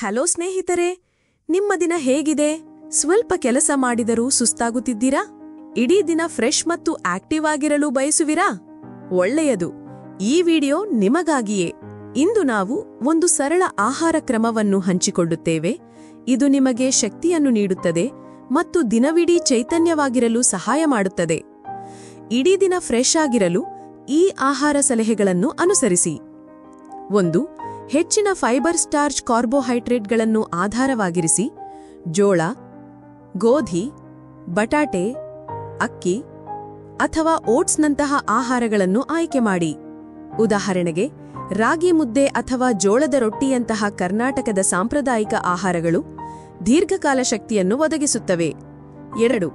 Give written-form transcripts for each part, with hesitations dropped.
Hello ಸ್ನೇಹಿತರೆ, ನಿಮ್ಮ ದಿನ ಹೇಗಿದೆ? ಸ್ವಲ್ಪ ಕೆಲಸ ಮಾಡಿದರೂ ಸುಸ್ತಾಗುತ್ತಿದ್ದೀರಾ? ಇಡೀ ದಿನ ಫ್ರೆಶ್ ಮತ್ತು ಆಕ್ಟಿವ್ ಆಗಿರಲು ಬಯಸುವಿರಾ? ಒಳ್ಳೆಯದು, ಈ ವಿಡಿಯೋ ನಿಮಗಾಗಿಯೇ. ಇಂದು ನಾವು ಒಂದು ಸರಳ ಆಹಾರ ಕ್ರಮವನ್ನು ಹಂಚಿಕೊಳ್ಳುತ್ತೇವೆ. ಇದು ನಿಮಗೆ ಶಕ್ತಿಯನ್ನು ನೀಡುತ್ತದೆ ಮತ್ತು ದಿನವಿಡೀ ಚೈತನ್ಯವಾಗಿರಲು ಸಹಾಯ ಮಾಡುತ್ತದೆ. ಇಡೀ ದಿನ ಫ್ರೆಶ್ ಆಗಿರಲು ಈ ಆಹಾರ ಸಲಹೆಗಳನ್ನು ಅನುಸರಿಸಿ. 1. ಹೆಚ್ಚಿನ ಫೈಬರ್ ಸ್ಟಾರ್ಚ್ ಕಾರ್ಬೋಹೈಡ್ರೇಟ್ಗಳನ್ನು ಆಧಾರವಾಗಿರಿಸಿ ಜೋಳ, ಗೋಧಿ, ಬಟಾಟೆ, ಅಕ್ಕಿ ಅಥವಾ ಓಟ್ಸ್ನಂತಹ ಆಹಾರಗಳನ್ನು ಆಯ್ಕೆ ಮಾಡಿ. ಉದಾಹರಣೆಗೆ, ರಾಗಿ ಮುದ್ದೆ ಅಥವಾ ಜೋಳದ ರೊಟ್ಟಿಯಂತಹ ಕರ್ನಾಟಕದ ಸಾಂಪ್ರದಾಯಿಕ ಆಹಾರಗಳು ದೀರ್ಘಕಾಲ ಶಕ್ತಿಯನ್ನು ಒದಗಿಸುತ್ತವೆ. 2.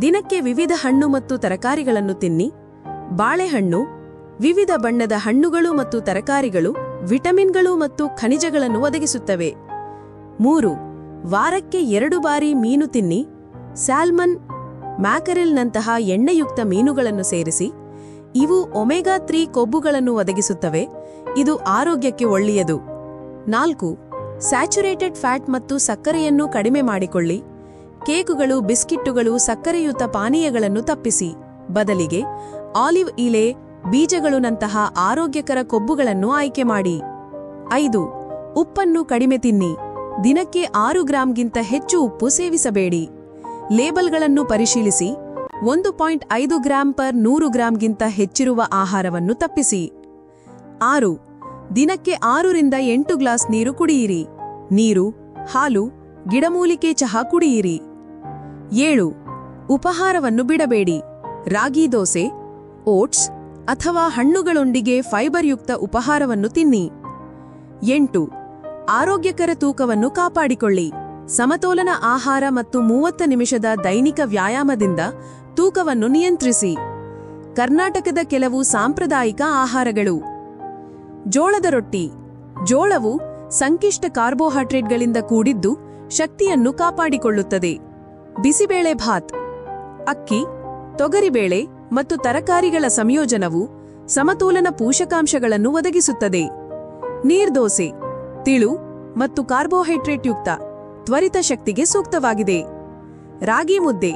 ದಿನಕ್ಕೆ ವಿವಿಧ ಹಣ್ಣು ಮತ್ತು ತರಕಾರಿಗಳನ್ನು ತಿನ್ನಿ. ಬಾಳೆಹಣ್ಣು, ವಿವಿಧ ಬಣ್ಣದ ಹಣ್ಣುಗಳು ಮತ್ತು ತರಕಾರಿಗಳು ವಿಟಮಿನ್ಗಳು ಮತ್ತು ಖನಿಜಗಳನ್ನು ಒದಗಿಸುತ್ತವೆ. 3. ವಾರಕ್ಕೆ 2 ಬಾರಿ ಮೀನು ತಿನ್ನಿ. ಸ್ಯಾಲ್ಮನ್, ಮ್ಯಾಕರೆಲ್ನಂತಹ ಎಣ್ಣೆಯುಕ್ತ ಮೀನುಗಳನ್ನು ಸೇರಿಸಿ. ಇವು ಒಮೆಗಾ 3 ಕೊಬ್ಬುಗಳನ್ನು ಒದಗಿಸುತ್ತವೆ. ಇದು ಆರೋಗ್ಯಕ್ಕೆ ಒಳ್ಳೆಯದು. 4. ಸ್ಯಾಚುರೇಟೆಡ್ ಫ್ಯಾಟ್ ಮತ್ತು ಸಕ್ಕರೆಯನ್ನು ಕಡಿಮೆ ಮಾಡಿಕೊಳ್ಳಿ. ಕೇಕುಗಳು, ಬಿಸ್ಕಿಟ್ಟುಗಳು, ಸಕ್ಕರೆಯುತ ಪಾನೀಯಗಳನ್ನು ತಪ್ಪಿಸಿ. ಬದಲಿಗೆ ಆಲಿವ್ ಎಲೆ, ಬೀಜಗಳಂತಹ ಆರೋಗ್ಯಕರ ಕೊಬ್ಬುಗಳನ್ನು ಆಯ್ಕೆ ಮಾಡಿ. 5. ಉಪ್ಪನ್ನು ಕಡಿಮೆ ತಿನ್ನಿ. ದಿನಕ್ಕೆ 6 ಗ್ರಾಂಗಿಂತ ಹೆಚ್ಚು ಉಪ್ಪು ಸೇವಿಸಬೇಡಿ. ಲೇಬಲ್ಗಳನ್ನು ಪರಿಶೀಲಿಸಿ. 1.5 ಗ್ರಾಂ ಪರ್ 100 ಗ್ರಾಂಗಿಂತ ಹೆಚ್ಚಿರುವ ಆಹಾರವನ್ನು ತಪ್ಪಿಸಿ. 6. ದಿನಕ್ಕೆ 6 ರಿಂದ 8 ಗ್ಲಾಸ್ ನೀರು ಕುಡಿಯಿರಿ. ನೀರು, ಹಾಲು, ಗಿಡಮೂಲಿಕೆ ಚಹಾ ಕುಡಿಯಿರಿ. 7. ಉಪಹಾರವನ್ನು ಬಿಡಬೇಡಿ. ರಾಗಿ ದೋಸೆ, ಓಟ್ಸ್ ಅಥವಾ ಹಣ್ಣುಗಳೊಂದಿಗೆ ಫೈಬರ್ಯುಕ್ತ ಉಪಹಾರವನ್ನು ತಿನ್ನಿ. 8. ಆರೋಗ್ಯಕರ ತೂಕವನ್ನು ಕಾಪಾಡಿಕೊಳ್ಳಿ. ಸಮತೋಲನ ಆಹಾರ ಮತ್ತು 30 ನಿಮಿಷದ ದೈನಿಕ ವ್ಯಾಯಾಮದಿಂದ ತೂಕವನ್ನು ನಿಯಂತ್ರಿಸಿ. ಕರ್ನಾಟಕದ ಕೆಲವು ಸಾಂಪ್ರದಾಯಿಕ ಆಹಾರಗಳು. ಜೋಳದ ರೊಟ್ಟಿ. ಜೋಳವು ಸಂಕಿಷ್ಟ ಕಾರ್ಬೋಹೈಡ್ರೇಟ್ಗಳಿಂದ ಕೂಡಿದ್ದು ಶಕ್ತಿಯನ್ನು ಕಾಪಾಡಿಕೊಳ್ಳುತ್ತದೆ. ಬಿಸಿಬೇಳೆ ಭಾತ್. ಅಕ್ಕಿ, ತೊಗರಿಬೇಳೆ ಮತ್ತು ತರಕಾರಿಗಳ ಸಂಯೋಜನವು ಸಮತೋಲನ ಪೋಷಕಾಂಶಗಳನ್ನು ಒದಗಿಸುತ್ತದೆ. ನೀರ್ದೋಸೆ. ತಿಳು ಮತ್ತು ಕಾರ್ಬೋಹೈಡ್ರೇಟ್ಯುಕ್ತ, ತ್ವರಿತ ಶಕ್ತಿಗೆ ಸೂಕ್ತವಾಗಿದೆ. ರಾಗಿ ಮುದ್ದೆ.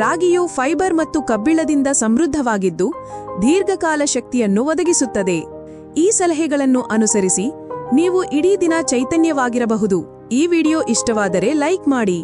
ರಾಗಿಯು ಫೈಬರ್ ಮತ್ತು ಕಬ್ಬಿಣದಿಂದ ಸಮೃದ್ಧವಾಗಿದ್ದು ದೀರ್ಘಕಾಲ ಶಕ್ತಿಯನ್ನು ಒದಗಿಸುತ್ತದೆ. ಈ ಸಲಹೆಗಳನ್ನು ಅನುಸರಿಸಿ ನೀವು ಇಡೀ ದಿನ ಚೈತನ್ಯವಾಗಿರಬಹುದು. ಈ ವಿಡಿಯೋ ಇಷ್ಟವಾದರೆ ಲೈಕ್ ಮಾಡಿ.